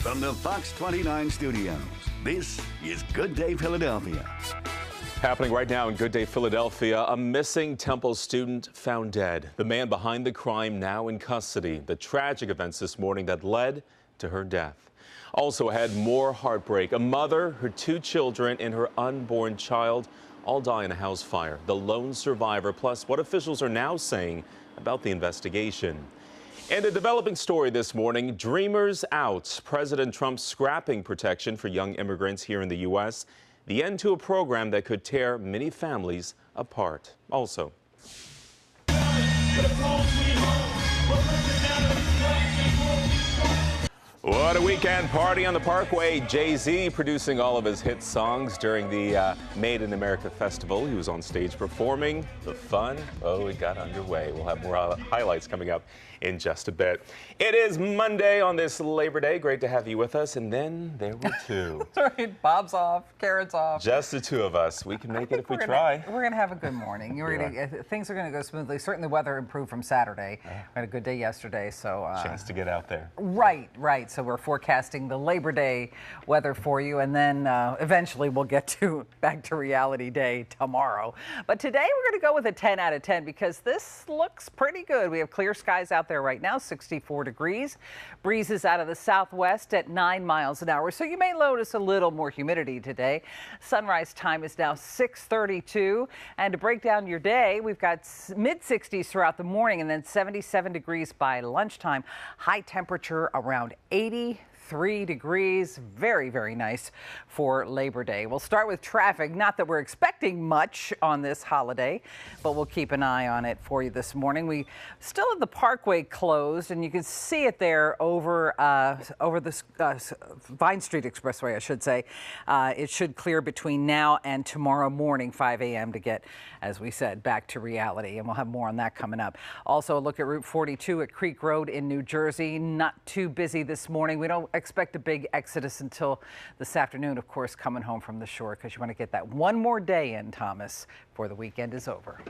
From the Fox 29 studios, this is Good Day Philadelphia. Happening right now in Good Day Philadelphia, a missing Temple student found dead. The man behind the crime now in custody. The tragic events this morning that led to her death. Also ahead, more heartbreak. A mother, her 2 children, and her unborn child all die in a house fire. The lone survivor, plus what officials are now saying about the investigation. And a developing story this morning, Dreamers Out. President Trump scrapping protection for young immigrants here in the U.S. The end to a program that could tear many families apart. Also. What a weekend party on the Parkway. Jay-Z producing all of his hit songs during the Made in America Festival. He was on stage performing. The fun, it got underway. We'll have more highlights coming up in just a bit. It is Monday on this Labor Day. Great to have you with us. And then there were 2. Sorry, Bob's off, Karen's off. Just the 2 of us. We can make it if we try. We're going to have a good morning. Things are going to go smoothly. Certainly the weather improved from Saturday. We had a good day yesterday. So chance to get out there. Right. So we're forecasting the Labor Day weather for you. And then eventually we'll get back to reality day tomorrow. But today we're going to go with a 10 out of 10 because this looks pretty good. We have clear skies out there right now, 64 degrees. Breezes out of the southwest at 9 miles an hour. So you may notice a little more humidity today. Sunrise time is now 6:32. And to break down your day, we've got mid-60s throughout the morning and then 77 degrees by lunchtime. High temperature around 83 degrees. Very, very nice for Labor Day. We'll start with traffic. Not that we're expecting much on this holiday, but we'll keep an eye on it for you this morning. We still have the Parkway closed, and you can see it there over the Vine Street Expressway, I should say. It should clear between now and tomorrow morning, 5 a.m. to get, as we said, back to reality, and we'll have more on that coming up. Also, a look at Route 42 at Creek Road in New Jersey. Not too busy this morning. We don't expect a big exodus until this afternoon, of course, coming home from the shore, because you want to get that one more day in, Thomas, before the weekend is over.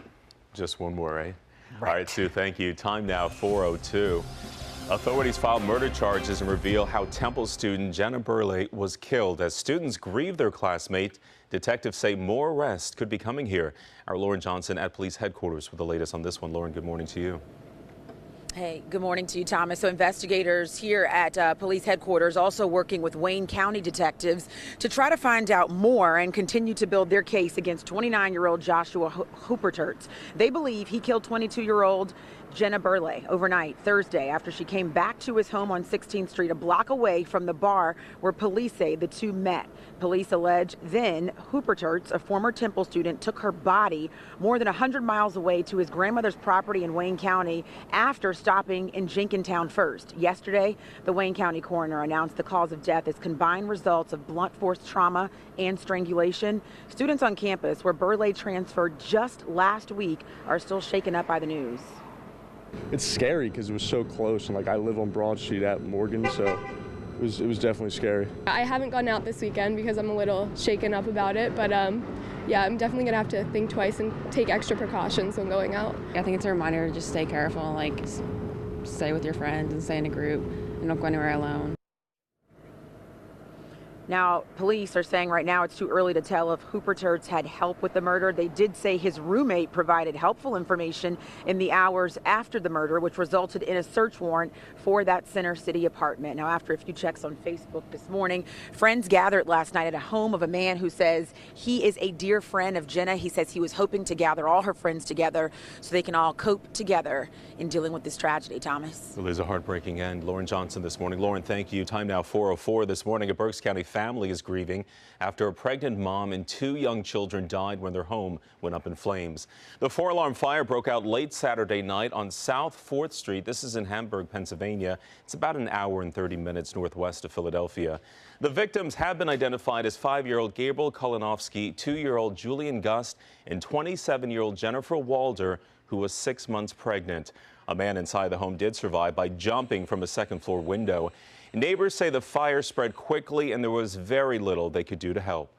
Just one more, eh? Right. All right, Sue, thank you. Time now, 4:02. Authorities filed murder charges and reveal how Temple student Jenna Burley was killed. As students grieve their classmate, detectives say more arrests could be coming here. Our Lauren Johnson at police headquarters with the latest on this one. Lauren, good morning to you. Hey, good morning to you, Thomas. So investigators here at police headquarters also working with Wayne County detectives to try to find out more and continue to build their case against 29-year-old Joshua Hupperterz. They believe he killed 22-year-old Jenna Burley overnight Thursday after she came back to his home on 16th Street, a block away from the bar where police say the 2 met. Police allege then Hupperterz, a former Temple student, took her body more than 100 miles away to his grandmother's property in Wayne County after stopping in Jenkintown first. Yesterday, the Wayne County coroner announced the cause of death as combined results of blunt force trauma and strangulation. Students on campus where Burley transferred just last week are still shaken up by the news. It's scary because it was so close, and I live on Broad Street at Morgan, so it was definitely scary. I haven't gone out this weekend because I'm a little shaken up about it, but yeah, I'm definitely gonna have to think twice and take extra precautions when going out. I think it's a reminder to just stay careful, stay with your friends and stay in a group and don't go anywhere alone. Now, police are saying right now it's too early to tell if Hupperterz had help with the murder. They did say his roommate provided helpful information in the hours after the murder, which resulted in a search warrant for that Center City apartment. Now, after a few checks on Facebook this morning, friends gathered last night at a home of a man who says he is a dear friend of Jenna. He says he was hoping to gather all her friends together so they can all cope together in dealing with this tragedy, Thomas. Well, there's a heartbreaking end. Lauren Johnson this morning. Lauren, thank you. Time now, 4:04 this morning. A Berks County family is grieving after a pregnant mom and 2 young children died when their home went up in flames. The 4-alarm fire broke out late Saturday night on South 4th Street. This is in Hamburg, Pennsylvania. It's about an hour and 30 minutes northwest of Philadelphia. The victims have been identified as 5-year-old Gabriel Kolinovsky, 2-year-old Julian Gust, and 27-year-old Jennifer Walder, who was 6 months pregnant. A man inside the home did survive by jumping from a second-floor window. Neighbors say the fire spread quickly and there was very little they could do to help.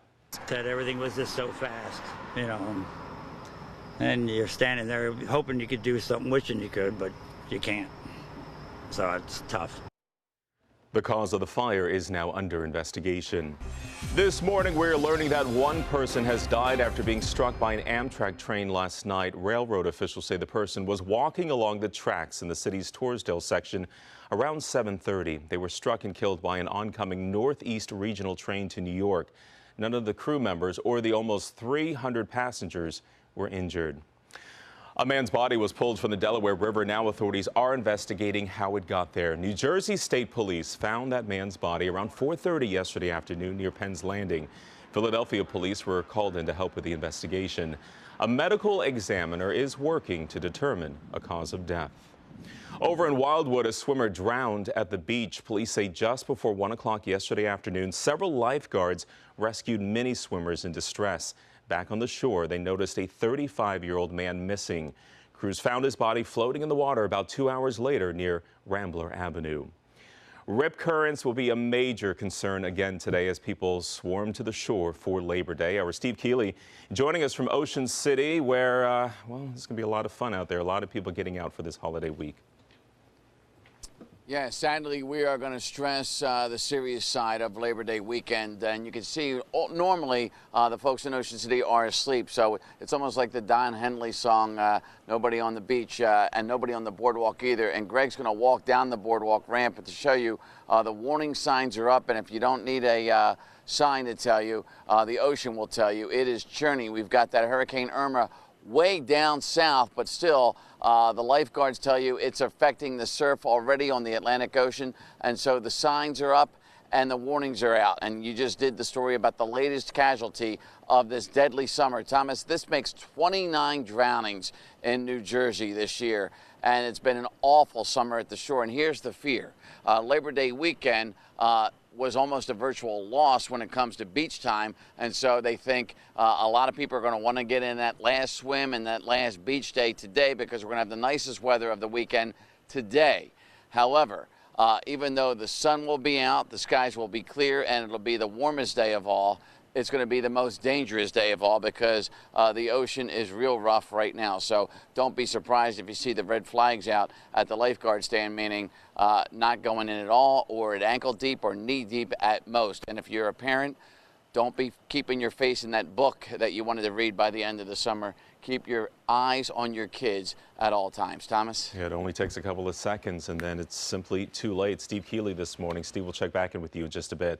That everything was just so fast, and you're standing there hoping you could do something, wishing you could, but you can't. So it's tough. The cause of the fire is now under investigation. This morning, we're learning that one person has died after being struck by an Amtrak train last night. Railroad officials say the person was walking along the tracks in the city's Torresdale section around 7:30. They were struck and killed by an oncoming Northeast regional train to New York. None of the crew members or the almost 300 passengers were injured. A man's body was pulled from the Delaware River. Now authorities are investigating how it got there. New Jersey State Police found that man's body around 4:30 yesterday afternoon near Penn's Landing. Philadelphia police were called in to help with the investigation. A medical examiner is working to determine a cause of death. Over in Wildwood, a swimmer drowned at the beach. Police say just before 1 o'clock yesterday afternoon, several lifeguards rescued many swimmers in distress. Back on the shore, they noticed a 35-year-old man missing. Crews found his body floating in the water about 2 hours later near Rambler Avenue. Rip currents will be a major concern again today as people swarm to the shore for Labor Day. Our Steve Keeley joining us from Ocean City, where, well, there's going to be a lot of fun out there. A lot of people getting out for this holiday week. Yeah, sadly, we are going to stress the serious side of Labor Day weekend. And you can see normally the folks in Ocean City are asleep. So it's almost like the Don Henley song, Nobody on the Beach and Nobody on the Boardwalk either. And Greg's going to walk down the boardwalk ramp to show you the warning signs are up. And if you don't need a sign to tell you, the ocean will tell you. It is churning. We've got that Hurricane Irma way down south, but still the lifeguards tell you it's affecting the surf already on the Atlantic Ocean, and so the signs are up and the warnings are out. And you just did the story about the latest casualty of this deadly summer. Thomas, this makes 29 drownings in New Jersey this year, and it's been an awful summer at the shore. And here's the fear. Labor Day weekend was almost a virtual loss when it comes to beach time, and so they think a lot of people are going to want to get in that last swim and that last beach day today because we're going to have the nicest weather of the weekend today. However, even though the sun will be out, the skies will be clear, and it'll be the warmest day of all, it's going to be the most dangerous day of all because the ocean is real rough right now. So don't be surprised if you see the red flags out at the lifeguard stand, meaning not going in at all or at ankle deep or knee deep at most. And if you're a parent, don't be keeping your face in that book that you wanted to read by the end of the summer. Keep your eyes on your kids at all times. Thomas? Yeah, it only takes a couple of seconds, and then it's simply too late. Steve Keeley this morning. Steve, we'll check back in with you in just a bit.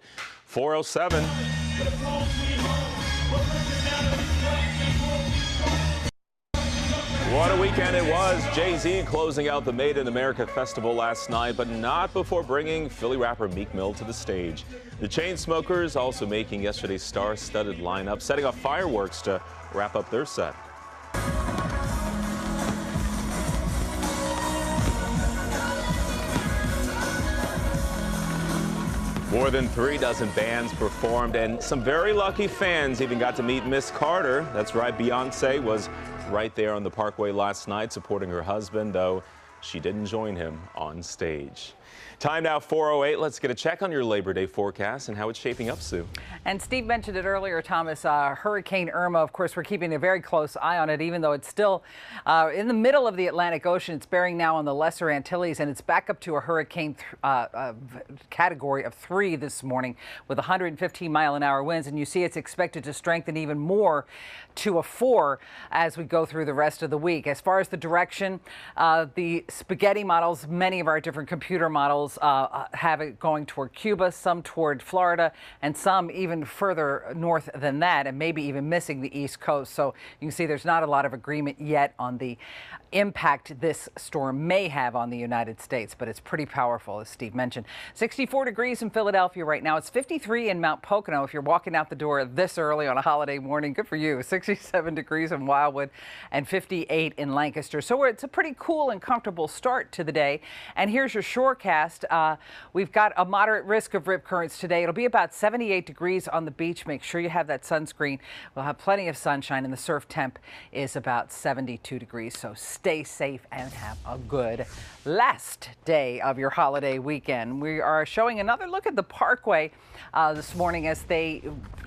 4:07. What a weekend it was. Jay-Z closing out the Made in America Festival last night, but not before bringing Philly rapper Meek Mill to the stage. The Chainsmokers also making yesterday's star-studded lineup, setting off fireworks to wrap up their set. More than 36 bands performed, and some very lucky fans even got to meet Miss Carter. That's right, Beyonce was right there on the Parkway last night supporting her husband, though she didn't join him on stage. Time now 4:08. Let's get a check on your Labor Day forecast and how it's shaping up, Sue. And Steve mentioned it earlier, Thomas, Hurricane Irma. Of course, we're keeping a very close eye on it, even though it's still in the middle of the Atlantic Ocean. It's bearing now on the Lesser Antilles, and it's back up to a hurricane category of 3 this morning with 115-mile-an-hour winds. And you see it's expected to strengthen even more to a 4 as we go through the rest of the week. As far as the direction, the spaghetti models, many of our different computer models have it going toward Cuba, some toward Florida, and some even further north than that, and maybe even missing the East Coast. So you can see there's not a lot of agreement yet on the impact this storm may have on the United States, but it's pretty powerful, as Steve mentioned. 64 degrees in Philadelphia right now. It's 53 in Mount Pocono. If you're walking out the door this early on a holiday morning, good for you. 67 degrees in Wildwood and 58 in Lancaster. So it's a pretty cool and comfortable start to the day. And here's your shorecast. We've got a moderate risk of rip currents today. It'll be about 78 degrees on the beach. Make sure you have that sunscreen. We'll have plenty of sunshine, and the surf temp is about 72 degrees. So stay safe and have a good last day of your holiday weekend. We are showing another look at the Parkway this morning as they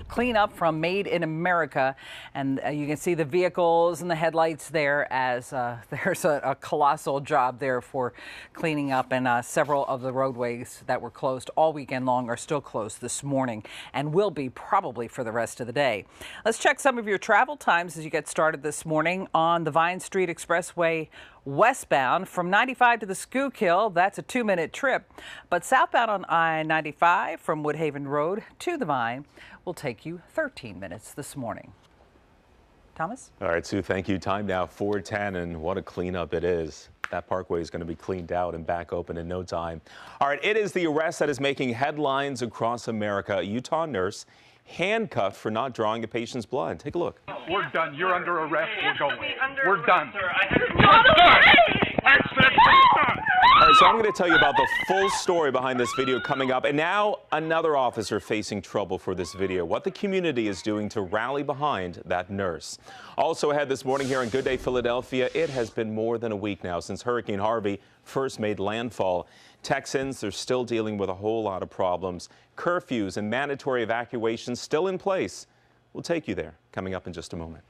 cleanup from Made in America. And you can see the vehicles and the headlights there as there's a colossal job there for cleaning up. And several of the roadways that were closed all weekend long are still closed this morning and will be probably for the rest of the day. Let's check some of your travel times as you get started this morning on the Vine Street Expressway westbound from 95 to the Schuylkill. That's a 2-minute trip. But southbound on I-95 from Woodhaven Road to the Vine will take you 13 minutes this morning. Thomas? All right, Sue, thank you. Time now 4:10, and what a cleanup it is. That parkway is going to be cleaned out and back open in no time. All right, it is the arrest that is making headlines across America. A Utah nurse handcuffed for not drawing a patient's blood. Take a look. We're done. You're under arrest. We're going. We're done. All right, so I'm going to tell you about the full story behind this video coming up. And now another officer facing trouble for this video. What the community is doing to rally behind that nurse. Also ahead this morning here on Good Day Philadelphia, it has been more than a week now since Hurricane Harvey first made landfall. Texans are still dealing with a whole lot of problems. Curfews and mandatory evacuations still in place. We'll take you there coming up in just a moment.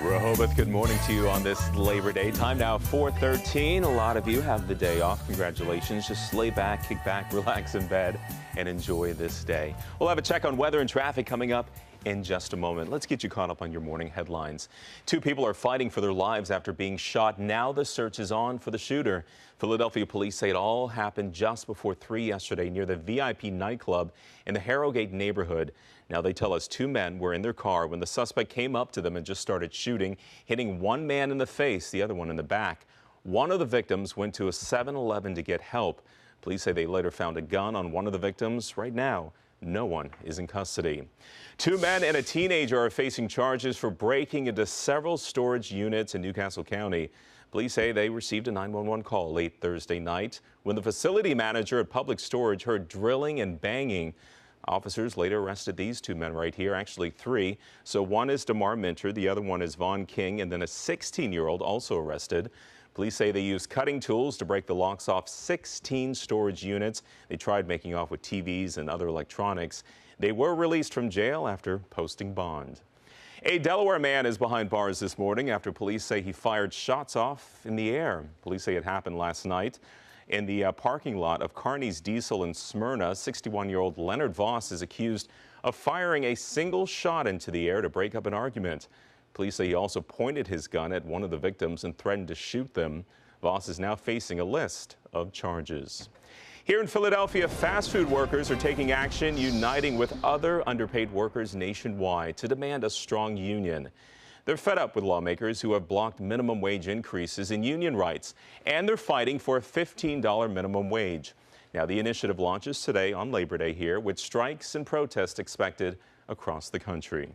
Rehoboth, good morning to you on this Labor Day. Time now 4:13. A lot of you have the day off. Congratulations. Just lay back, kick back, relax in bed, and enjoy this day. We'll have a check on weather and traffic coming up in just a moment. Let's get you caught up on your morning headlines. 2 people are fighting for their lives after being shot. Now the search is on for the shooter. Philadelphia police say it all happened just before 3 yesterday near the VIP nightclub in the Harrogate neighborhood. Now they tell us 2 men were in their car when the suspect came up to them and just started shooting, hitting one man in the face, the other one in the back. One of the victims went to a 7-Eleven to get help. Police say they later found a gun on one of the victims. Right now, no one is in custody. 2 men and a teenager are facing charges for breaking into several storage units in Newcastle County. Police say they received a 911 call late Thursday night when the facility manager at Public Storage heard drilling and banging. Officers later arrested these 2 men right here, actually 3. So one is DeMar Minter, the other one is Vaughn King, and then a 16-year-old also arrested. Police say they used cutting tools to break the locks off 16 storage units. They tried making off with TVs and other electronics. They were released from jail after posting bond. A Delaware man is behind bars this morning after police say he fired shots off in the air. Police say it happened last night in the parking lot of Carney's Diesel in Smyrna. 61-year-old Leonard Voss is accused of firing a single shot into the air to break up an argument. Police say he also pointed his gun at one of the victims and threatened to shoot them. Voss is now facing a list of charges. Here in Philadelphia, fast food workers are taking action, uniting with other underpaid workers nationwide to demand a strong union. They're fed up with lawmakers who have blocked minimum wage increases in union rights, and they're fighting for a $15 minimum wage. Now, the initiative launches today on Labor Day here, with strikes and protests expected across the country.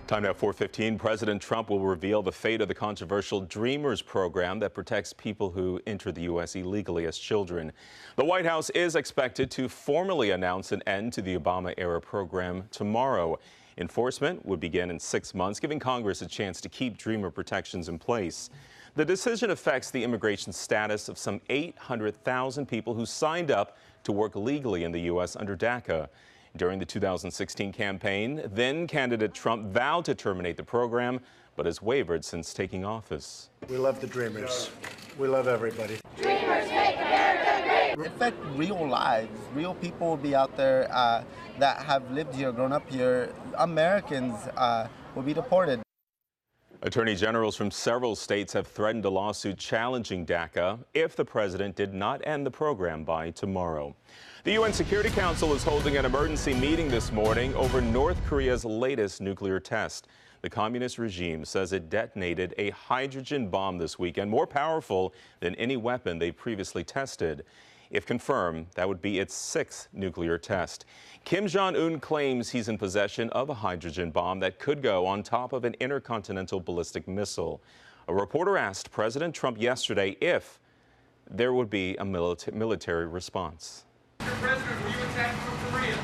Time now 4:15. President Trump will reveal the fate of the controversial Dreamers program that protects people who enter the U.S. illegally as children. The White House is expected to formally announce an end to the Obama-era program tomorrow. Enforcement would begin in 6 months, giving Congress a chance to keep Dreamer protections in place. The decision affects the immigration status of some 800,000 people who signed up to work legally in the U.S. under DACA. During the 2016 campaign, then candidate Trump vowed to terminate the program, but has wavered since taking office. We love the Dreamers. We love everybody. Dreamers make America great. It affects real lives. Real people will be out there that have lived here, grown up here. Americans will be deported. Attorney generals from several states have threatened a lawsuit challenging DACA if the president did not end the program by tomorrow. The UN Security Council is holding an emergency meeting this morning over North Korea's latest nuclear test. The communist regime says it detonated a hydrogen bomb this weekend, more powerful than any weapon they previously tested. If confirmed, that would be its 6th nuclear test. Kim Jong-un claims he's in possession of a hydrogen bomb that could go on top of an intercontinental ballistic missile. A reporter asked President Trump yesterday if there would be a military response. Mr. President, will you attack North Korea?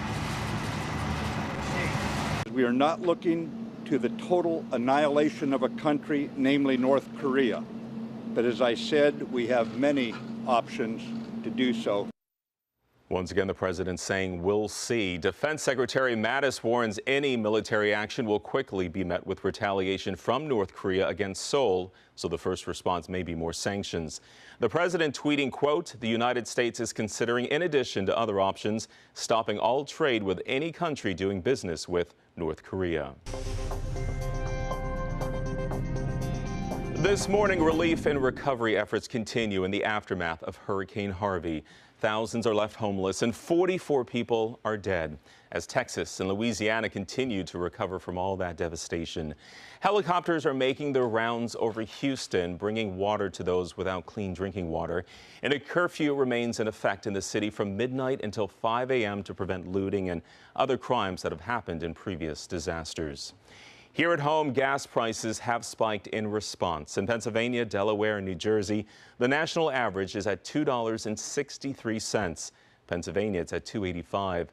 We are not looking to the total annihilation of a country, namely North Korea. But as I said, we have many options to do so. Once again, the president saying we'll see. Defense Secretary Mattis warns any military action will quickly be met with retaliation from North Korea against Seoul, so the first response may be more sanctions. The president tweeting, quote, "The United States is considering, in addition to other options, stopping all trade with any country doing business with North Korea." This morning, relief and recovery efforts continue in the aftermath of Hurricane Harvey. Thousands are left homeless and 44 people are dead as Texas and Louisiana continue to recover from all that devastation. Helicopters are making their rounds over Houston, bringing water to those without clean drinking water. And a curfew remains in effect in the city from midnight until 5 a.m. to prevent looting and other crimes that have happened in previous disasters. Here at home, gas prices have spiked in response. In Pennsylvania, Delaware, and New Jersey, the national average is at $2.63. Pennsylvania, it's at $2.85.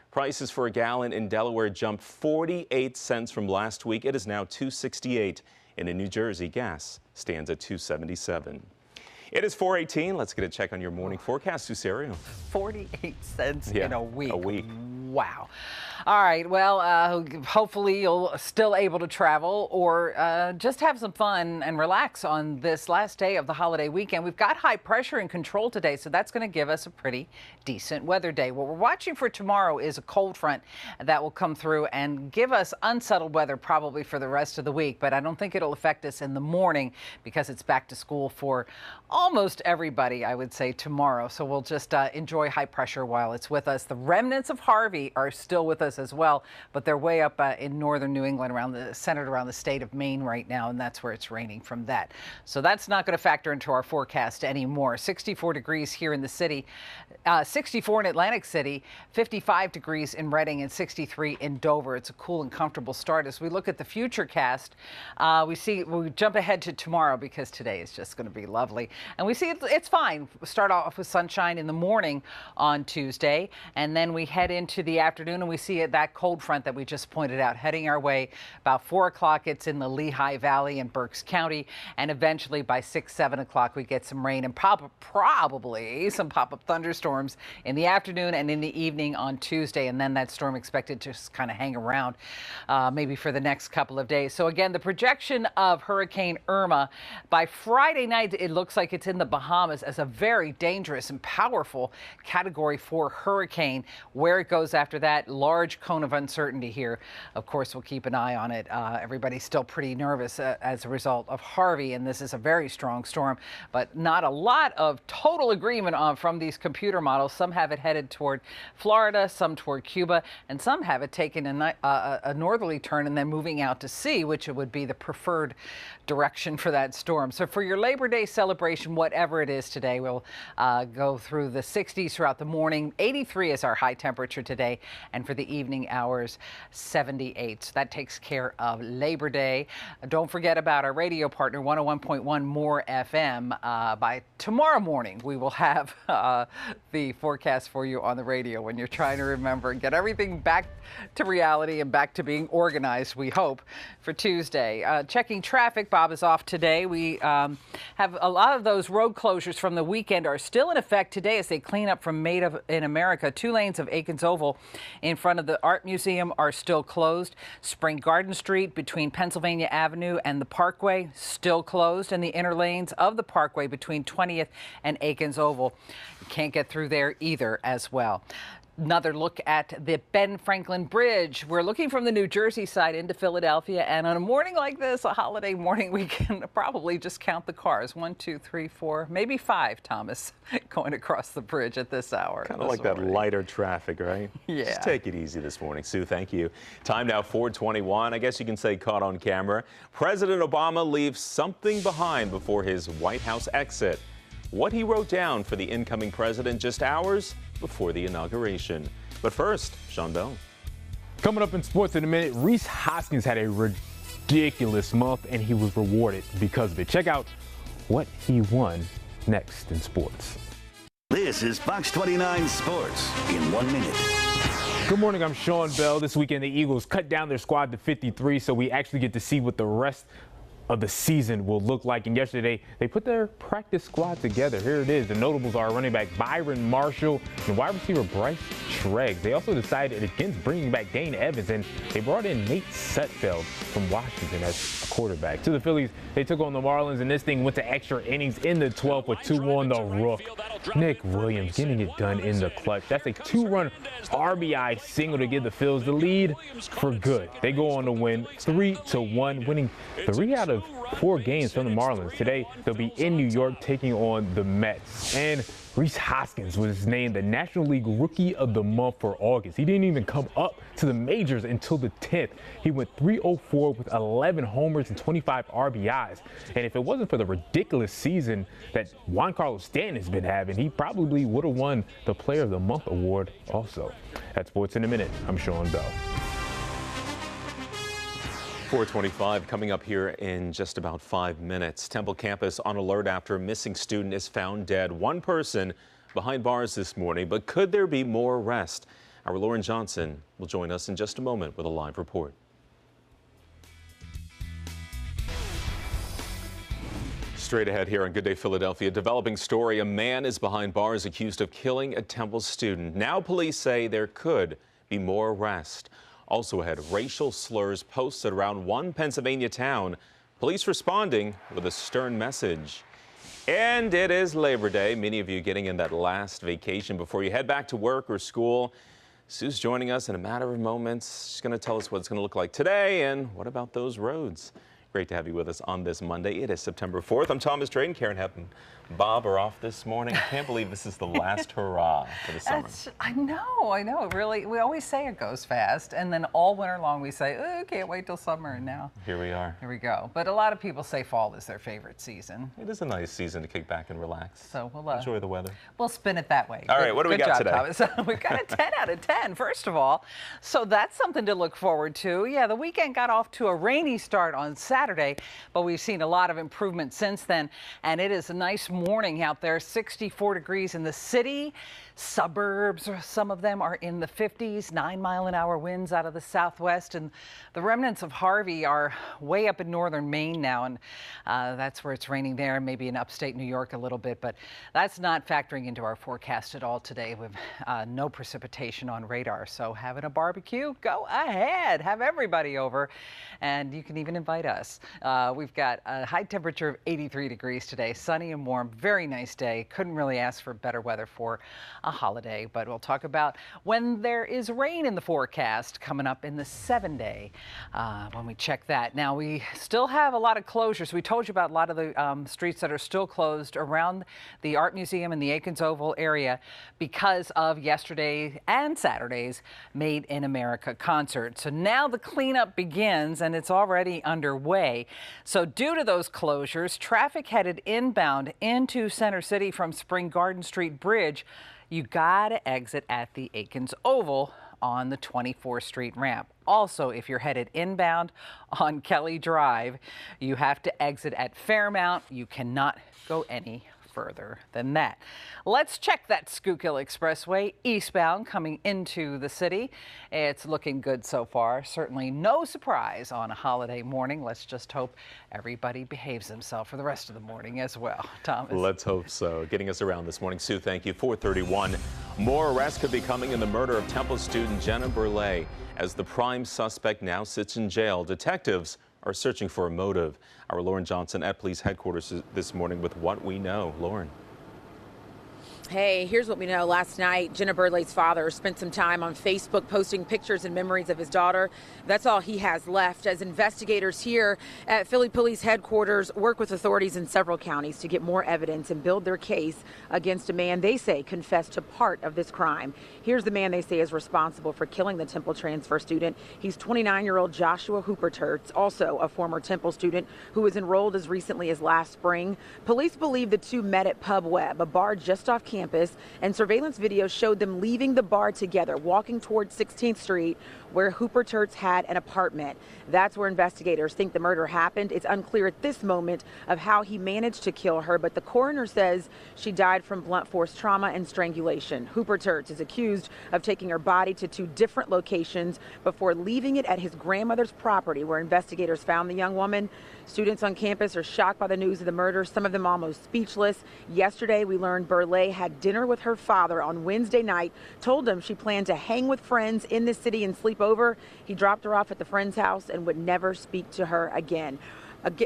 Prices for a gallon in Delaware jumped 48 cents from last week. It is now $2.68. And in New Jersey, gas stands at $2.77. It is 4:18. Let's get a check on your morning forecast, Susario. 48 cents in a week. A week. Wow. All right. Well, hopefully you'll still able to travel or just have some fun and relax on this last day of the holiday weekend. We've got high pressure in control today, so that's going to give us a pretty decent weather day. What we're watching for tomorrow is a cold front that will come through and give us unsettled weather probably for the rest of the week, but I don't think it'll affect us in the morning because it's back to school for almost everybody, I would say, tomorrow. So we'll just enjoy high pressure while it's with us. The remnants of Harvey are still with us as well, but they're way up in northern New England, centered around the state of Maine right now, and that's where it's raining from that. So that's not going to factor into our forecast anymore. 64 degrees here in the city, 64 in Atlantic City, 55 degrees in Reading, and 63 in Dover. It's a cool and comfortable start. As we look at the future cast, we jump ahead to tomorrow because today is just going to be lovely. And we see it's fine. We start off with sunshine in the morning on Tuesday, and then we head into the afternoon and we see that cold front that we just pointed out heading our way. About 4 o'clock, it's in the Lehigh Valley and Berks County, and eventually by 6, 7 o'clock, we get some rain and probably some pop-up thunderstorms in the afternoon and in the evening on Tuesday, and then that storm expected to just kind of hang around maybe for the next couple of days. So again, the projection of Hurricane Irma, by Friday night, it looks like it's in the Bahamas as a very dangerous and powerful Category 4 hurricane. Where it goes after that, large cone of uncertainty here. Of course, we'll keep an eye on it. Everybody's still pretty nervous as a result of Harvey, and this is a very strong storm, but not a lot of total agreement from these computer models. Some have it headed toward Florida, some toward Cuba, and some have it taking a northerly turn and then moving out to sea, which would be the preferred direction for that storm. So for your Labor Day celebration, whatever it is today, we'll go through the 60s throughout the morning. 83 is our high temperature today, and for the evening hours, 78. So that takes care of Labor Day. Don't forget about our radio partner, 101.1 More FM. By tomorrow morning, we will have the forecast for you on the radio when you're trying to remember and get everything back to reality and back to being organized, we hope, for Tuesday. Checking traffic, Bob is off today. We have a lot of those road closures from the weekend are still in effect today as they clean up from Made in America. 2 lanes of Aikens Oval in front of the Art Museum are still closed. Spring Garden Street between Pennsylvania Avenue and the Parkway still closed, and the inner lanes of the Parkway between 20th and Aikens Oval. You can't get through there either as well. Another look at the Ben Franklin Bridge. We're looking from the New Jersey side into Philadelphia, and on a morning like this, a holiday morning, we can probably just count the cars. 1, 2, 3, 4, maybe 5, Thomas, going across the bridge at this hour. Kind of like that lighter traffic, right? Yeah. Just take it easy this morning. Sue, thank you. Time now, 4:21. I guess you can say caught on camera. President Obama leaves something behind before his White House exit. What he wrote down for the incoming president just hours before the inauguration. But first, Sean Bell. Coming up in sports in a minute, Rhys Hoskins had a ridiculous month and he was rewarded because of it. Check out what he won next in sports. This is Fox 29 Sports in 1 minute. Good morning, I'm Sean Bell. This weekend, the Eagles cut down their squad to 53, so we actually get to see what the rest of the season will look like. And yesterday, they put their practice squad together. Here it is. The notables are running back Byron Marshall and wide receiver Bryce Treggs. They also decided against bringing back Dane Evans, and they brought in Nate Sudfeld from Washington as a quarterback. To the Phillies, they took on the Marlins, and this thing went to extra innings in the 12th with 2 on the roof. Nick Williams getting it done in the clutch. That's a 2-run RBI single to give the Phils the lead for good. They go on to win 3-1, winning 3 out of 4 games from the Marlins. Today, they'll be in New York taking on the Mets. And Rhys Hoskins was named the National League Rookie of the Month for August. He didn't even come up to the majors until the 10th. He went 304 with 11 homers and 25 RBIs. And if it wasn't for the ridiculous season that Juan Carlos Stanton has been having, he probably would have won the Player of the Month award also. That's Sports in a Minute. I'm Sean Bell. 4:25 coming up here in just about 5 minutes. Temple campus on alert after a missing student is found dead. One person behind bars this morning, but could there be more arrests? Our Lauren Johnson will join us in just a moment with a live report. Straight ahead here on Good Day Philadelphia, developing story. A man is behind bars accused of killing a Temple student. Now police say there could be more arrests. Also ahead, racial slurs posted around one Pennsylvania town. Police responding with a stern message. And it is Labor Day. Many of you getting in that last vacation before you head back to work or school. Sue's joining us in a matter of moments. She's going to tell us what it's going to look like today and what about those roads. Great to have you with us on this Monday. It is September 4th. I'm Thomas Drayton. Karen Heppen, Bob are off this morning. I can't believe this is the last hurrah for the summer. I know. Really, we always say it goes fast, and then all winter long we say, oh, can't wait till summer, and now here we are. Here we go. But a lot of people say fall is their favorite season. It is a nice season to kick back and relax. So we'll enjoy the weather. We'll spin it that way. All right, what do we got today? Thomas. We've got a 10 out of 10, first of all. So that's something to look forward to. Yeah, the weekend got off to a rainy start on Saturday, but we've seen a lot of improvement since then, and it is a nice morning out there. 64 degrees in the city. Suburbs, some of them are in the 50s, 9-mile-an-hour winds out of the southwest, and the remnants of Harvey are way up in northern Maine now, and that's where it's raining there, maybe in upstate New York a little bit, but that's not factoring into our forecast at all today with no precipitation on radar. So having a barbecue, go ahead, have everybody over, and you can even invite us. We've got a high temperature of 83 degrees today, sunny and warm, very nice day. Couldn't really ask for better weather for a holiday, but we'll talk about when there is rain in the forecast coming up in the 7-day when we check that. Now, we still have a lot of closures. We told you about a lot of the streets that are still closed around the Art Museum and the Aikens Oval area because of yesterday and Saturday's Made in America concert. So now the cleanup begins, and it's already underway. So due to those closures, traffic headed inbound into Center City from Spring Garden Street Bridge, you gotta exit at the Aikens Oval on the 24th Street ramp. Also, if you're headed inbound on Kelly Drive, you have to exit at Fairmount. You cannot go any further than that. Let's check that Schuylkill Expressway eastbound coming into the city. It's looking good so far. Certainly no surprise on a holiday morning. Let's just hope everybody behaves themselves for the rest of the morning as well. Thomas. Let's hope so. Getting us around this morning, Sue, thank you. 4:31. More arrests could be coming in the murder of Temple student Jenna Burley. As the prime suspect now sits in jail, detectives are searching for a motive. Our Lauren Johnson at police headquarters this morning with what we know. Lauren. Hey, here's what we know. Last night, Jenna Burley's father spent some time on Facebook posting pictures and memories of his daughter. That's all he has left, as investigators here at Philly Police Headquarters work with authorities in several counties to get more evidence and build their case against a man they say confessed to part of this crime. Here's the man they say is responsible for killing the Temple transfer student. He's 29-year-old Joshua Hooperterts, also a former Temple student who was enrolled as recently as last spring. Police believe the two met at Pub Web, a bar just off campus, and surveillance video showed them leaving the bar together, walking towards 16th Street, where Hooperterts had an apartment. That's where investigators think the murder happened. It's unclear at this moment of how he managed to kill her, but the coroner says she died from blunt force trauma and strangulation. Hooperterts is accused of taking her body to 2 different locations before leaving it at his grandmother's property, where investigators found the young woman. Students on campus are shocked by the news of the murder, some of them almost speechless. Yesterday, we learned Burleigh had dinner with her father on Wednesday night, told him she planned to hang with friends in the city and sleep over. He dropped her off at the friend's house and would never speak to her again.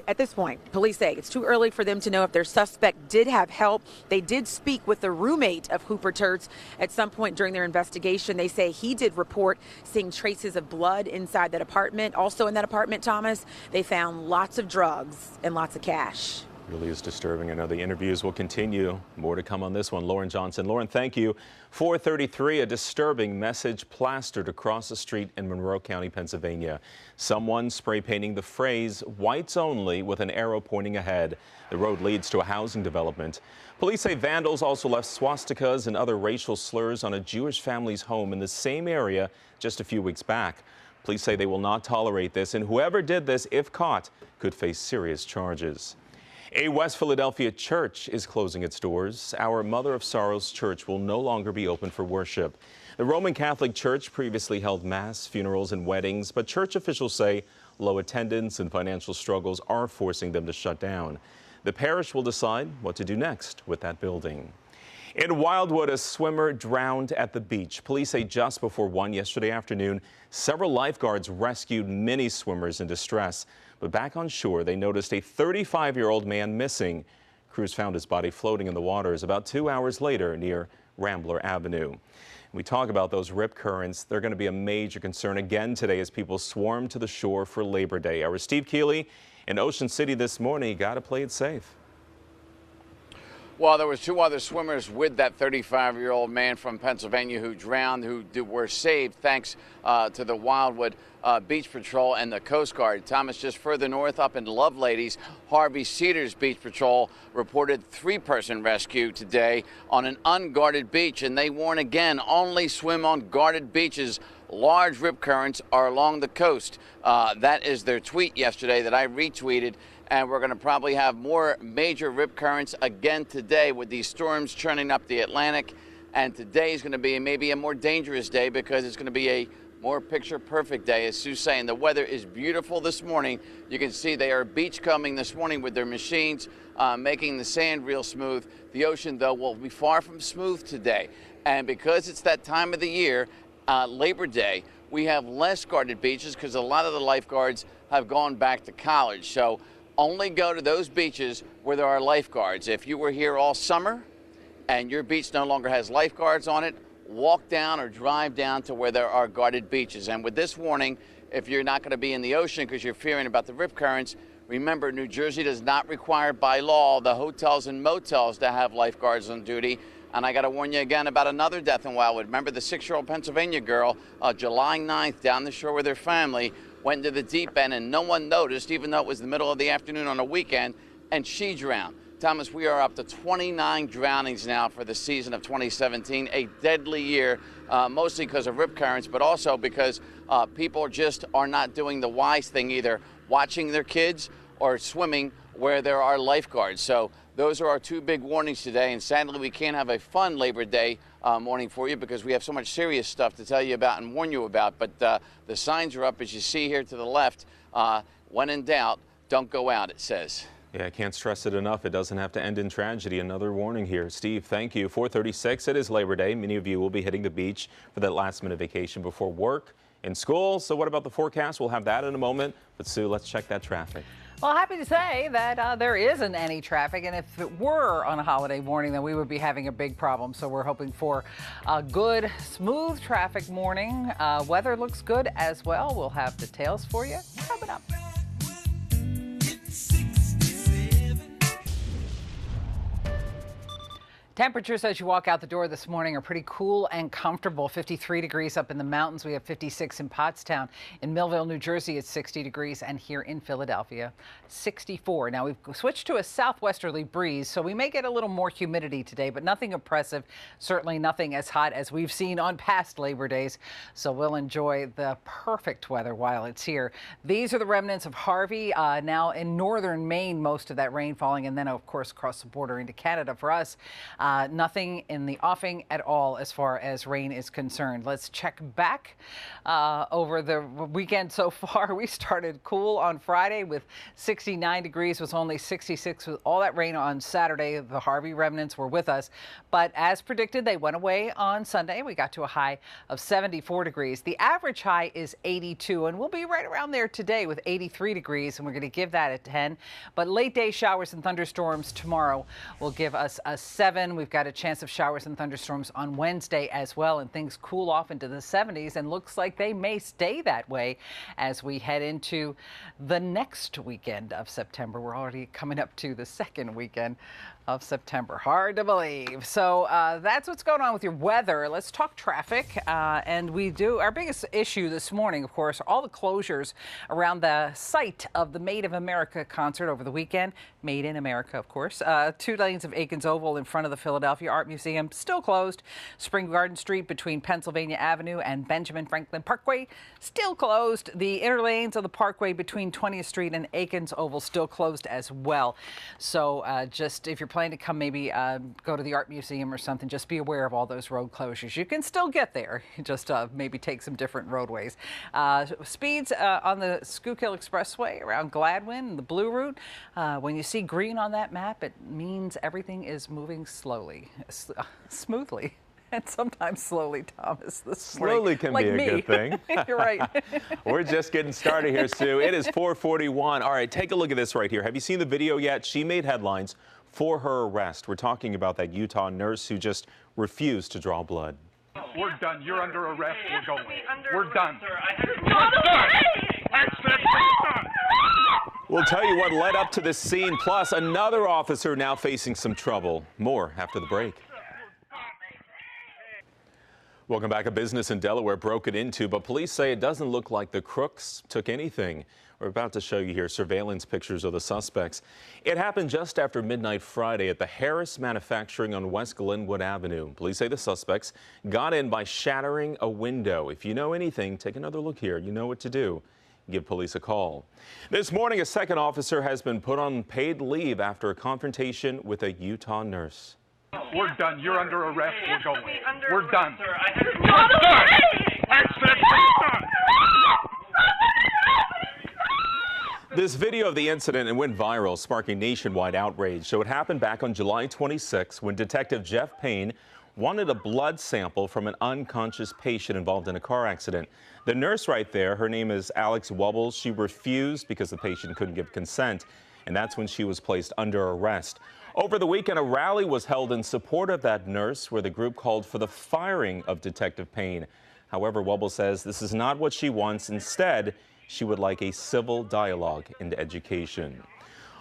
At this point, police say it's too early for them to know if their suspect did have help. They did speak with the roommate of Hooper Tertz at some point during their investigation. They say he did report seeing traces of blood inside that apartment. Also in that apartment, Thomas, they found lots of drugs and lots of cash. Really is disturbing. I know the interviews will continue. More to come on this one. Lauren Johnson. Lauren, thank you. 4:33, a disturbing message plastered across the street in Monroe County, Pennsylvania. Someone spray painting the phrase "whites only" with an arrow pointing ahead. The road leads to a housing development. Police say vandals also left swastikas and other racial slurs on a Jewish family's home in the same area just a few weeks back. Police say they will not tolerate this, and whoever did this, if caught, could face serious charges. A West Philadelphia church is closing its doors. Our Mother of Sorrows Church will no longer be open for worship. The Roman Catholic Church previously held mass, funerals, and weddings, but church officials say low attendance and financial struggles are forcing them to shut down. The parish will decide what to do next with that building. In Wildwood, a swimmer drowned at the beach. Police say just before 1 yesterday afternoon, several lifeguards rescued many swimmers in distress. But back on shore, they noticed a 35-year-old man missing. Crews found his body floating in the waters about 2 hours later near Rambler Avenue. We talk about those rip currents. They're going to be a major concern again today as people swarm to the shore for Labor Day. Our Steve Keeley in Ocean City this morning. Got to play it safe. Well, there was 2 other swimmers with that 35-year-old man from Pennsylvania who drowned, who were saved thanks to the Wildwood Beach Patrol and the Coast Guard. Thomas, just further north up in Loveladies, Harvey Cedars Beach Patrol reported 3-person rescue today on an unguarded beach, and they warn again, only swim on guarded beaches. Large rip currents are along the coast. That is their tweet yesterday that I retweeted. And we're going to probably have more major rip currents again today with these storms churning up the Atlantic. And today is going to be maybe a more dangerous day because it's going to be a more picture-perfect day. As Sue's saying, the weather is beautiful this morning. You can see they are beachcombing this morning with their machines, making the sand real smooth. The ocean, though, will be far from smooth today. And because it's that time of the year, Labor Day, we have less guarded beaches because a lot of the lifeguards have gone back to college. So only go to those beaches where there are lifeguards. If you were here all summer and your beach no longer has lifeguards on it, walk down or drive down to where there are guarded beaches. And with this warning, if you're not going to be in the ocean because you're fearing about the rip currents, remember, New Jersey does not require by law the hotels and motels to have lifeguards on duty. And I got to warn you again about another death in Wildwood. Remember the 6-year-old Pennsylvania girl, July 9th, down the shore with her family, went into the deep end and no one noticed, even though it was the middle of the afternoon on a weekend, and she drowned. Thomas, we are up to 29 drownings now for the season of 2017, a deadly year, mostly because of rip currents, but also because people just are not doing the wise thing, either watching their kids or swimming where there are lifeguards. So those are our 2 big warnings today, and sadly we can't have a fun Labor Day morning for you because we have so much serious stuff to tell you about and warn you about. But the signs are up, as you see here to the left. When in doubt, don't go out, it says. Yeah, I can't stress it enough. It doesn't have to end in tragedy. Another warning here. Steve, thank you. 4:36, it is Labor Day. Many of you will be hitting the beach for that last-minute vacation before work and school. So what about the forecast? We'll have that in a moment. But Sue, let's check that traffic. Well, happy to say that there isn't any traffic, and if it were on a holiday morning, then we would be having a big problem. So we're hoping for a good, smooth traffic morning. Weather looks good as well. We'll have details for you coming up. Temperatures as you walk out the door this morning are pretty cool and comfortable. 53 degrees up in the mountains. We have 56 in Pottstown. In Millville, New Jersey, it's 60 degrees. And here in Philadelphia, 64. Now, we've switched to a southwesterly breeze, so we may get a little more humidity today, but nothing oppressive. Certainly nothing as hot as we've seen on past Labor Days. So we'll enjoy the perfect weather while it's here. These are the remnants of Harvey. Now in northern Maine, most of that rain falling, and then, of course, across the border into Canada for us. Nothing in the offing at all as far as rain is concerned. Let's check back over the weekend so far. We started cool on Friday with 69 degrees, was only 66 with all that rain on Saturday. The Harvey remnants were with us, but as predicted, they went away on Sunday. We got to a high of 74 degrees. The average high is 82, and we'll be right around there today with 83 degrees, and we're going to give that a 10. But late day showers and thunderstorms tomorrow will give us a 7. We've got a chance of showers and thunderstorms on Wednesday as well, and things cool off into the 70s, and looks like they may stay that way as we head into the next weekend of September. We're already coming up to the second weekend of September. Hard to believe. So that's what's going on with your weather. Let's talk traffic. And we do our biggest issue this morning, of course, all the closures around the site of the Made of America concert over the weekend. Made in America, of course. 2 lanes of Aikens Oval in front of the Philadelphia Art Museum still closed. Spring Garden Street between Pennsylvania Avenue and Benjamin Franklin Parkway still closed. The inner lanes of the Parkway between 20th Street and Aikens Oval still closed as well. So just if you're planning to come, maybe go to the Art Museum or something, just be aware of all those road closures. You can still get there, just maybe take some different roadways. Speeds on the Schuylkill Expressway around Gladwin, the Blue Route. When you see green on that map, it means everything is moving slowly, smoothly. And sometimes slowly, Thomas. Slowly can like be a me. good thing. You're right. We're just getting started here, Sue. It is 4:41. All right, take a look at this right here. Have you seen the video yet? She made headlines for her arrest. We're talking about that Utah nurse who just refused to draw blood. We're done. You're under arrest. We're going. We're done. We'll tell you what led up to this scene, plus another officer now facing some trouble. More after the break. Welcome back. A business in Delaware broken into, but police say it doesn't look like the crooks took anything. We're about to show you here surveillance pictures of the suspects. It happened just after midnight Friday at the Harris Manufacturing on West Glenwood Avenue. Police say the suspects got in by shattering a window. If you know anything, take another look here. You know what to do. Give police a call. This morning, a second officer has been put on paid leave after a confrontation with a Utah nurse. We're done. You're under arrest. We're going. We're done. This video of the incident went viral, sparking nationwide outrage. So it happened back on July 26 when Detective Jeff Payne wanted a blood sample from an unconscious patient involved in a car accident. The nurse right there, her name is Alex Wubbles. She refused because the patient couldn't give consent, and that's when she was placed under arrest. Over the weekend, a rally was held in support of that nurse where the group called for the firing of Detective Payne. However, Wubbles says this is not what she wants. Instead, she would like a civil dialogue into education.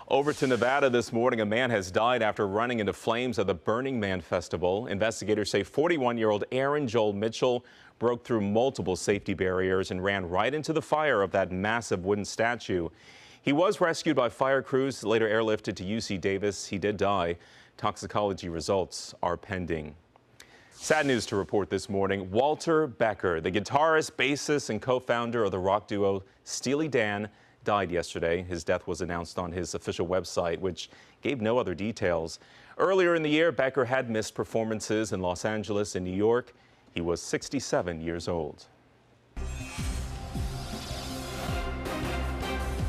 Over to Nevada this morning, a man has died after running into flames at the Burning Man Festival. Investigators say 41-year-old Aaron Joel Mitchell broke through multiple safety barriers and ran right into the fire of that massive wooden statue. He was rescued by fire crews, later airlifted to UC Davis. He did die. Toxicology results are pending. Sad news to report this morning. Walter Becker, the guitarist, bassist, and co-founder of the rock duo Steely Dan, died yesterday. His death was announced on his official website, which gave no other details. Earlier in the year, Becker had missed performances in Los Angeles and New York. He was 67 years old.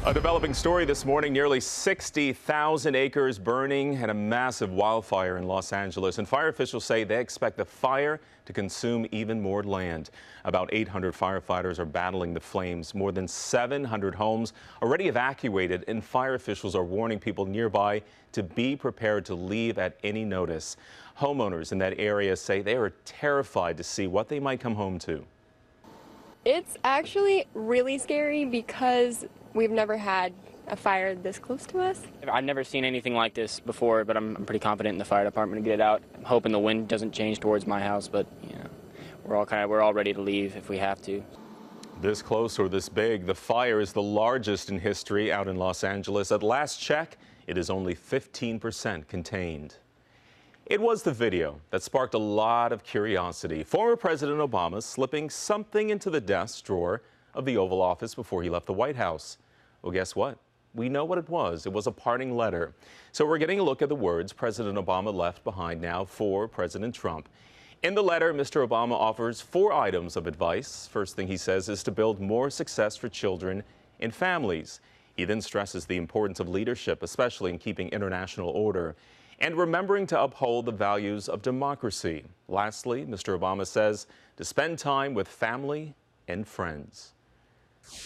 A developing story this morning, nearly 60,000 acres burning and a massive wildfire in Los Angeles. And fire officials say they expect the fire to consume even more land. About 800 firefighters are battling the flames. More than 700 homes already evacuated, and fire officials are warning people nearby to be prepared to leave at any notice. Homeowners in that area say they are terrified to see what they might come home to. It's actually really scary because we've never had a fire this close to us. I've never seen anything like this before, but I'm pretty confident in the fire department to get it out. I'm hoping the wind doesn't change towards my house, but you know, we're all ready to leave if we have to. This close or this big, the fire is the largest in history out in Los Angeles. At last check, it is only 15% contained. It was the video that sparked a lot of curiosity. Former President Obama slipping something into the desk drawer of the Oval Office before he left the White House. Well, guess what? we know what it was. It was a parting letter. So we're getting a look at the words President Obama left behind now for President Trump. In the letter, Mr. Obama offers 4 items of advice. First thing he says is to build more success for children and families. He then stresses the importance of leadership, especially in keeping international order, and remembering to uphold the values of democracy. Lastly, Mr. Obama says to spend time with family and friends.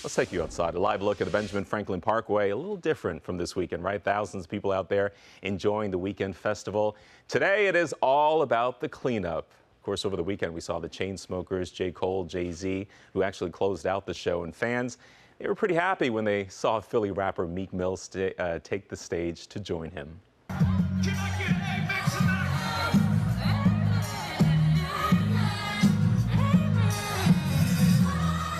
Let's take you outside. A live look at the Benjamin Franklin Parkway. A little different from this weekend, right? Thousands of people out there enjoying the weekend festival. Today, it is all about the cleanup. Of course, over the weekend, we saw the Chainsmokers, J. Cole, Jay-Z, who actually closed out the show. And fans, they were pretty happy when they saw Philly rapper Meek Mill take the stage to join him.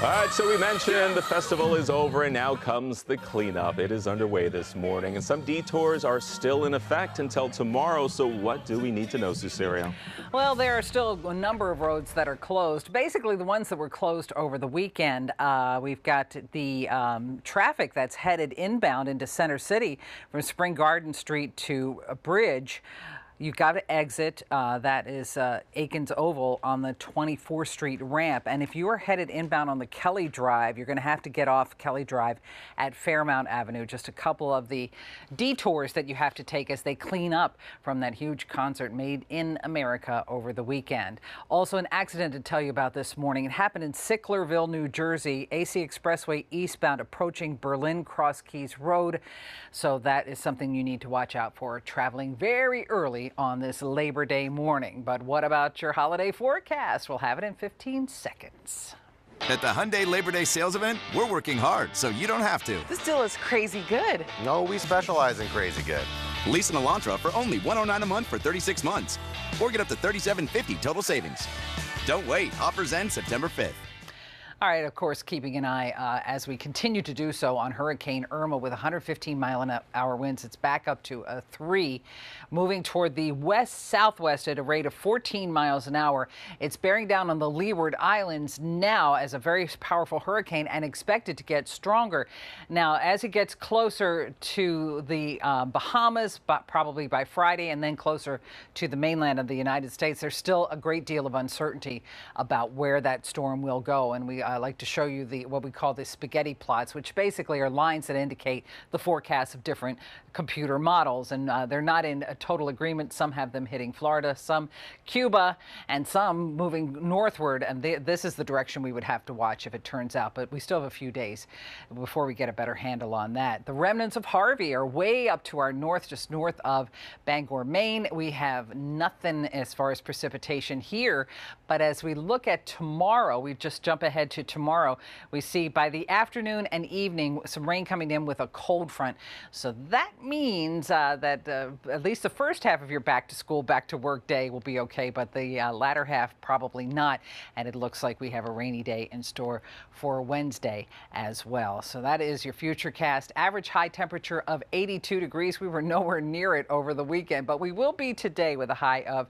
All right, so we mentioned the festival is over and now comes the cleanup. It is underway this morning and some detours are still in effect until tomorrow. So what do we need to know, Susaria? Well, there are still a number of roads that are closed. Basically, the ones that were closed over the weekend. We've got the traffic that's headed inbound into Center City from Spring Garden Street to a bridge. You've got to exit. That is Aikens Oval on the 24th Street ramp. And if you are headed inbound on the Kelly Drive, you're going to have to get off Kelly Drive at Fairmount Avenue. Just a couple of the detours that you have to take as they clean up from that huge concert made in America over the weekend. Also, an accident to tell you about this morning. It happened in Sicklerville, New Jersey, AC Expressway eastbound approaching Berlin Cross Keys Road. So that is something you need to watch out for traveling very early on this Labor Day morning. But what about your holiday forecast? We'll have it in 15 seconds. At the Hyundai Labor Day sales event, we're working hard so you don't have to. This deal is crazy good. No, we specialize in crazy good. Lease an Elantra for only $109 a month for 36 months. Or get up to $37.50 total savings. Don't wait. Offers end September 5th. All right, of course, keeping an eye as we continue to do so on Hurricane Irma with 115-mile-an-hour winds. It's back up to a 3, moving toward the west-southwest at a rate of 14 miles an hour. It's bearing down on the Leeward Islands now as a very powerful hurricane and expected to get stronger. Now, as it gets closer to the Bahamas, probably by Friday, and then closer to the mainland of the United States, there's still a great deal of uncertainty about where that storm will go. And we like to show you what we call the spaghetti plots, which basically are lines that indicate the forecasts of different computer models. And they're not in a total agreement. Some have them hitting Florida, some Cuba, and some moving northward. And this is the direction we would have to watch if it turns out. But we still have a few days before we get a better handle on that. The remnants of Harvey are way up to our north, just north of Bangor, Maine. We have nothing as far as precipitation here. But as we look at tomorrow, we just jump ahead to tomorrow. We see by the afternoon and evening some rain coming in with a cold front. So that means that at least the first half of your back to school, back to work day will be okay, but the latter half probably not. And it looks like we have a rainy day in store for Wednesday as well. So that is your Futurecast. Average high temperature of 82 degrees. We were nowhere near it over the weekend, but we will be today with a high of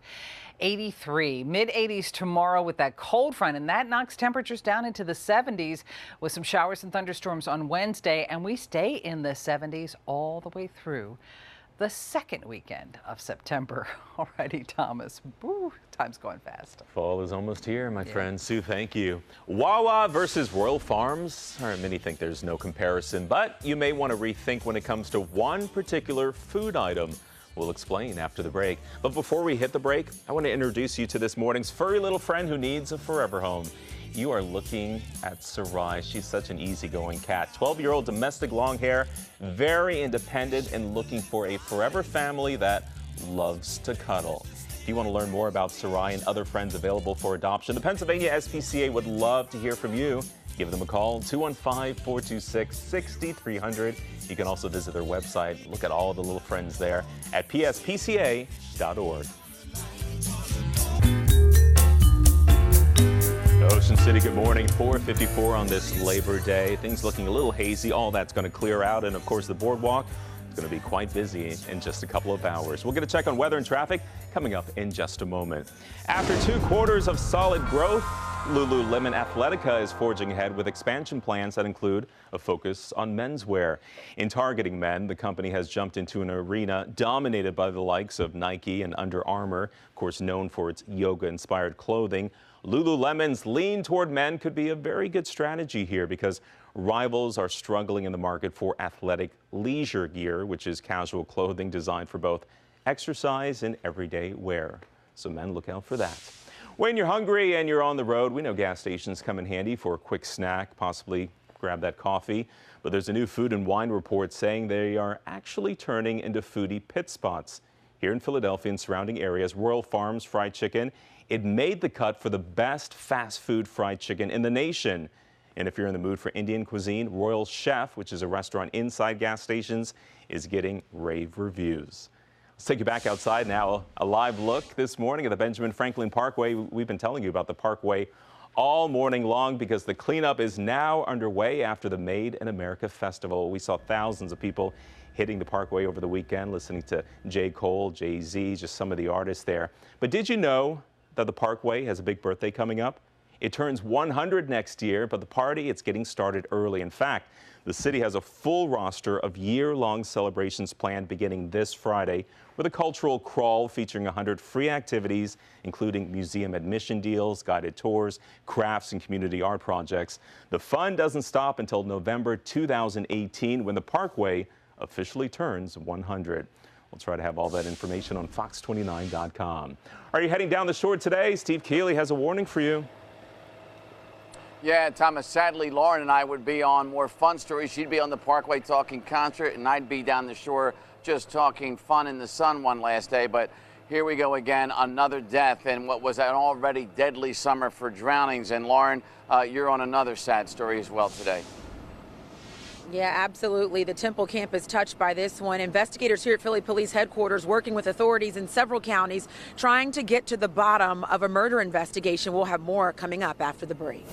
83. Mid-80s tomorrow with that cold front, and that knocks temperatures down into the 70s with some showers and thunderstorms on Wednesday, and we stay in the 70s all the way through the second weekend of September. Alrighty, Thomas. Woo, time's going fast. Fall is almost here, my friend. Sue, thank you. Wawa versus Royal Farms. All right, many think there's no comparison, but you may want to rethink when it comes to one particular food item. We'll explain after the break. But before we hit the break, I want to introduce you to this morning's furry little friend who needs a forever home. You are looking at Sarai. She's such an easygoing cat. 12-year-old domestic long hair, very independent and looking for a forever family that loves to cuddle. If you want to learn more about Sarai and other friends available for adoption, the Pennsylvania SPCA would love to hear from you. Give them a call, 215-426-6300. You can also visit their website. Look at all the little friends there at pspca.org. Ocean City, good morning. 4:54 on this Labor Day. Things looking a little hazy. All that's going to clear out. And, of course, the boardwalk It's going to be quite busy in just a couple of hours. We'll get a check on weather and traffic coming up in just a moment. After 2 quarters of solid growth, Lululemon Athletica is forging ahead with expansion plans that include a focus on menswear. In targeting men, the company has jumped into an arena dominated by the likes of Nike and Under Armour, of course known for its yoga-inspired clothing. Lululemon's lean toward men could be a very good strategy here because rivals are struggling in the market for athletic leisure gear, which is casual clothing designed for both exercise and everyday wear. So men, look out for that. When you're hungry and you're on the road, we know gas stations come in handy for a quick snack, possibly grab that coffee. But there's a new Food and Wine report saying they are actually turning into foodie pit spots. Here in Philadelphia and surrounding areas, Royal Farms Fried Chicken, it made the cut for the best fast food fried chicken in the nation. And if you're in the mood for Indian cuisine, Royal Chef, which is a restaurant inside gas stations, is getting rave reviews. Let's take you back outside now. A live look this morning at the Benjamin Franklin Parkway. We've been telling you about the parkway all morning long because the cleanup is now underway after the Made in America Festival. We saw thousands of people hitting the parkway over the weekend, listening to J. Cole, Jay-Z, just some of the artists there. But did you know that the parkway has a big birthday coming up? It turns 100 next year, but the party, it's getting started early. In fact, the city has a full roster of year-long celebrations planned beginning this Friday with a cultural crawl featuring 100 free activities, including museum admission deals, guided tours, crafts, and community art projects. The fun doesn't stop until November 2018 when the parkway officially turns 100. We'll try to have all that information on fox29.com. Are you heading down the shore today? Steve Keeley has a warning for you. Yeah, Thomas, sadly, Lauren and I would be on more fun stories. She'd be on the parkway talking concert, and I'd be down the shore just talking fun in the sun one last day. But here we go again, another death in what was an already deadly summer for drownings. And Lauren, you're on another sad story as well today. Yeah, absolutely. The Temple camp is touched by this one. Investigators here at Philly Police Headquarters working with authorities in several counties trying to get to the bottom of a murder investigation. We'll have more coming up after the break.